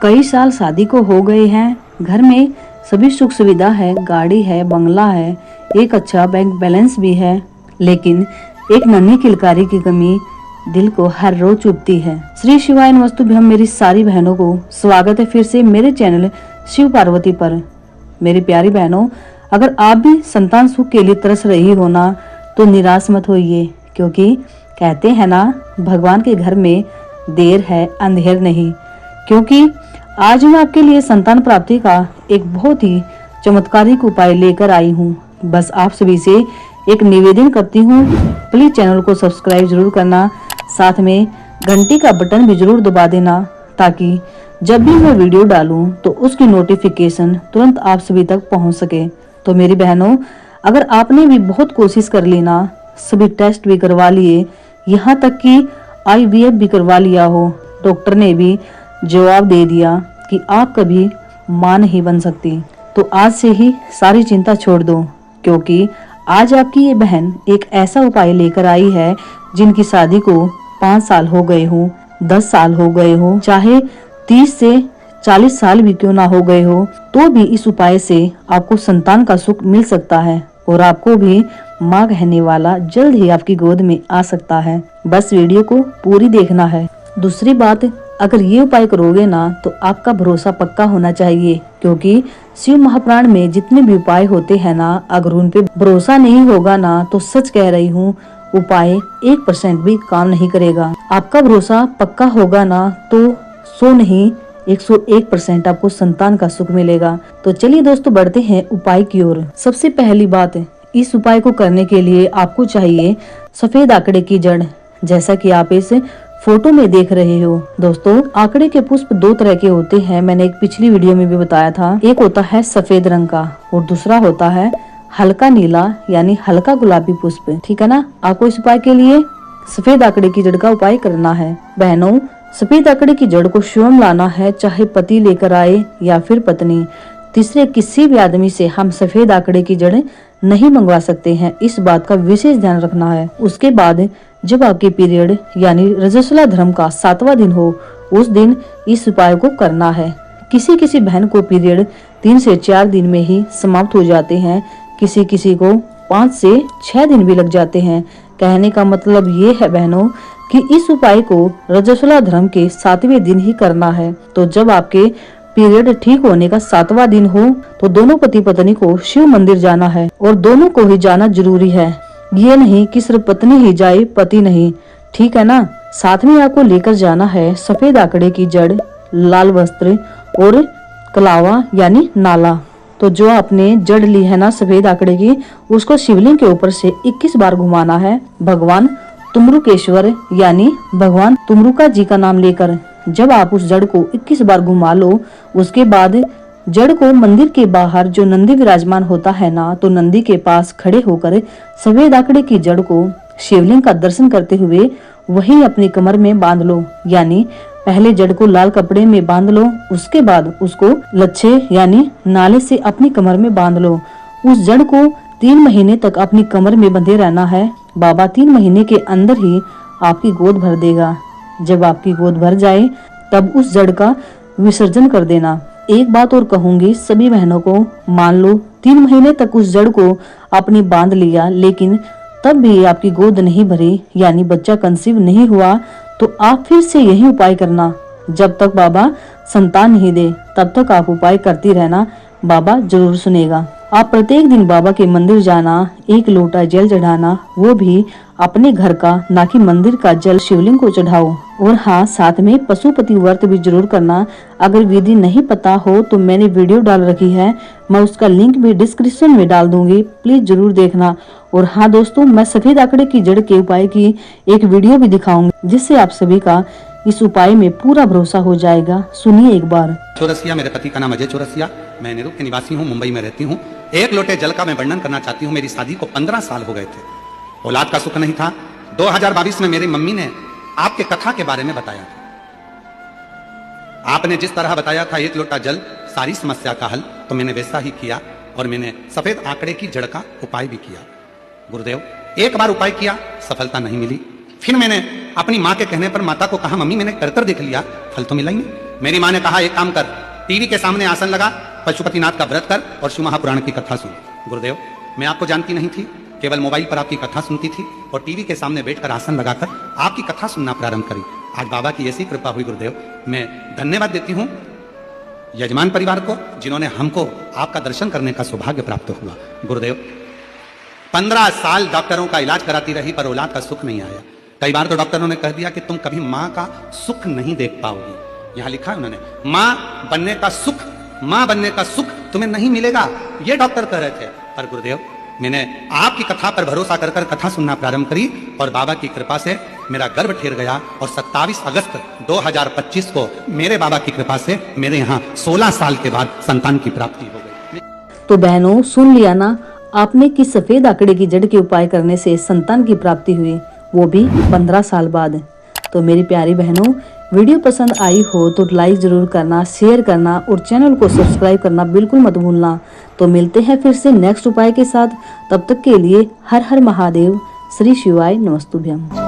कई साल शादी को हो गए हैं, घर में सभी सुख सुविधा है, गाड़ी है, बंगला है, एक अच्छा बैंक बैलेंस भी है, लेकिन एक नन्ही किलकारी की कमी दिल को हर रोज चुभती है। श्री शिवाय नमस्तुभ्यम मेरी सारी बहनों को स्वागत है फिर से मेरे चैनल शिव पार्वती पर। मेरी प्यारी बहनों, अगर आप भी संतान सुख के लिए तरस रही हो ना, तो निराश मत होइए, क्योंकि कहते हैं ना, भगवान के घर में देर है अंधेर नहीं। क्योंकि आज मैं आपके लिए संतान प्राप्ति का एक बहुत ही चमत्कारिक उपाय लेकर आई हूँ। बस आप सभी से एक निवेदन करती हूँ, प्लीज चैनल को सब्सक्राइब जरूर करना, साथ में घंटी का बटन भी जरूर दबा देना, ताकि जब भी मैं वीडियो डालूं तो उसकी नोटिफिकेशन तुरंत आप सभी तक पहुंच सके। तो मेरी बहनों, अगर आपने भी बहुत कोशिश कर ली ना, सभी टेस्ट भी करवा लिए, यहाँ तक कि IVF भी करवा लिया हो, डॉक्टर ने भी जवाब दे दिया कि आप कभी मां नहीं बन सकती, तो आज से ही सारी चिंता छोड़ दो, क्योंकि आज आपकी ये बहन एक ऐसा उपाय लेकर आई है जिनकी शादी को 5 साल हो गए हो, 10 साल हो गए हो, चाहे 30 से 40 साल भी क्यों ना हो गए हो, तो भी इस उपाय से आपको संतान का सुख मिल सकता है और आपको भी माँ कहने वाला जल्द ही आपकी गोद में आ सकता है। बस वीडियो को पूरी देखना है। दूसरी बात, अगर ये उपाय करोगे ना, तो आपका भरोसा पक्का होना चाहिए, क्योंकि शिव महापुराण में जितने भी उपाय होते हैं ना, अगर उन पे भरोसा नहीं होगा ना, तो सच कह रही हूँ, उपाय 1% भी काम नहीं करेगा। आपका भरोसा पक्का होगा ना, तो 100 नहीं 101% आपको संतान का सुख मिलेगा। तो चलिए दोस्तों, बढ़ते हैं उपाय की ओर। सबसे पहली बात, इस उपाय को करने के लिए आपको चाहिए सफेद आकड़े की जड़, जैसा कि आप इस फोटो में देख रहे हो। दोस्तों, आकड़े के पुष्प 2 तरह के होते हैं, मैंने एक पिछली वीडियो में भी बताया था। एक होता है सफेद रंग का और दूसरा होता है हल्का नीला यानी हल्का गुलाबी पुष्प। ठीक है ना। आपको इस उपाय के लिए सफेद आकड़े की जड़ का उपाय करना है। बहनों, सफेद आकड़े की जड़ को स्वयं लाना है, चाहे पति लेकर आए या फिर पत्नी। तीसरे किसी भी आदमी से हम सफेद आकड़े की जड़ नहीं मंगवा सकते हैं, इस बात का विशेष ध्यान रखना है। उसके बाद जब आपके पीरियड यानी रजस्वला धर्म का 7वां दिन हो, उस दिन इस उपाय को करना है। किसी किसी बहन को पीरियड 3 से 4 दिन में ही समाप्त हो जाते हैं, किसी किसी को 5 से 6 दिन भी लग जाते हैं। कहने का मतलब ये है बहनों कि इस उपाय को रजस्वला धर्म के 7वें दिन ही करना है। तो जब आपके पीरियड ठीक होने का 7वां दिन हो, तो दोनों पति पत्नी को शिव मंदिर जाना है, और दोनों को ही जाना जरूरी है। ये नहीं कि सिर्फ पत्नी ही जाए, पति नहीं। ठीक है ना। साथ में आपको लेकर जाना है सफेद आकड़े की जड़, लाल वस्त्र और कलावा यानी नाला। तो जो आपने जड़ ली है ना सफेद आकड़े की, उसको शिवलिंग के ऊपर से 21 बार घुमाना है, भगवान तुमरुकेश्वर यानी भगवान तुमरुका जी का नाम लेकर। जब आप उस जड़ को 21 बार घुमा लो, उसके बाद जड़ को मंदिर के बाहर जो नंदी विराजमान होता है ना, तो नंदी के पास खड़े होकर सफेद आकड़े की जड़ को शिवलिंग का दर्शन करते हुए वहीं अपनी कमर में बांध लो। यानी पहले जड़ को लाल कपड़े में बांध लो, उसके बाद उसको लच्छे यानी नाले से अपनी कमर में बांध लो। उस जड़ को 3 महीने तक अपनी कमर में बंधे रहना है। बाबा 3 महीने के अंदर ही आपकी गोद भर देगा। जब आपकी गोद भर जाए, तब उस जड़ का विसर्जन कर देना। एक बात और कहूंगी सभी बहनों को, मान लो 3 महीने तक उस जड़ को आपने बांध लिया, लेकिन तब भी आपकी गोद नहीं भरी यानी बच्चा कंसीव नहीं हुआ, तो आप फिर से यही उपाय करना। जब तक बाबा संतान नहीं दे, तब तक आप उपाय करती रहना, बाबा जरूर सुनेगा। आप प्रत्येक दिन बाबा के मंदिर जाना, 1 लोटा जल चढ़ाना, वो भी अपने घर का, ना कि मंदिर का जल शिवलिंग को चढ़ाओ। और हाँ, साथ में पशुपति व्रत भी जरूर करना। अगर विधि नहीं पता हो तो मैंने वीडियो डाल रखी है, मैं उसका लिंक भी डिस्क्रिप्शन में डाल दूंगी, प्लीज जरूर देखना। और हाँ दोस्तों, मैं सफेद आकड़े की जड़ के उपाय की एक वीडियो भी दिखाऊंगी, जिससे आप सभी का इस उपाय में पूरा भरोसा हो जाएगा। सुनिए एक बार। चौरसिया, मेरे पति का नाम अजय चौरसिया, मैं नेहरू के निवासी हूँ, मुंबई में रहती हूँ। 1 लोटे जल का मैं वर्णन करना चाहती हूँ। मेरी शादी को 15 साल हो गए थे, औलाद का सुख नहीं था। 2022 में मेरी मम्मी ने आपके कथा के बारे में बताया था। आपने जिस तरह बताया था 1 लोटा जल सारी समस्या का हल, तो मैंने वैसा ही किया और मैंने सफेद आंकड़े की जड़ का उपाय भी किया। गुरुदेव, 1 बार उपाय किया, सफलता नहीं मिली। फिर मैंने अपनी माँ के कहने पर माता को कहा, मम्मी मैंने कर देख लिया, फल तो मिला ही नहीं। मेरी माँ ने कहा एक काम कर, टीवी के सामने आसन लगा, पशुपतिनाथ का व्रत कर और शिव महापुराण की कथा सुन। गुरुदेव, मैं आपको जानती नहीं थी, केवल मोबाइल पर आपकी कथा सुनती थी और टीवी के सामने बैठकर आसन लगाकर आपकी कथा सुनना प्रारंभ करी। आज बाबा की ऐसी कृपा हुई गुरुदेव, मैं धन्यवाद देती हूँ यजमान परिवार को, जिन्होंने हमको आपका दर्शन करने का सौभाग्य प्राप्त हुआ। गुरुदेव, 15 साल डॉक्टरों का इलाज कराती रही पर औलाद का सुख नहीं आया। कई बार तो डॉक्टरों ने कह दिया कि तुम कभी माँ का सुख नहीं देख पाओगी। यहाँ लिखा है उन्होंने, माँ बनने का सुख, माँ बनने का सुख तुम्हें नहीं मिलेगा, ये डॉक्टर कह रहे थे। पर गुरुदेव, मैंने आपकी कथा पर भरोसा कर कर कथा सुनना प्रारंभ करी और बाबा की कृपा से मेरा गर्भ ठेर गया और 27 अगस्त 2025 को मेरे बाबा की कृपा से मेरे यहाँ 16 साल के बाद संतान की प्राप्ति हो गई। तो बहनों, सुन लिया ना आपने कि सफेद आंकड़े की जड़ के उपाय करने से संतान की प्राप्ति हुई, वो भी 15 साल बाद। तो मेरी प्यारी बहनों, वीडियो पसंद आई हो तो लाइक जरूर करना, शेयर करना और चैनल को सब्सक्राइब करना बिल्कुल मत भूलना। तो मिलते हैं फिर से नेक्स्ट उपाय के साथ, तब तक के लिए हर हर महादेव, श्री शिवाय नमस्तुभ्यम।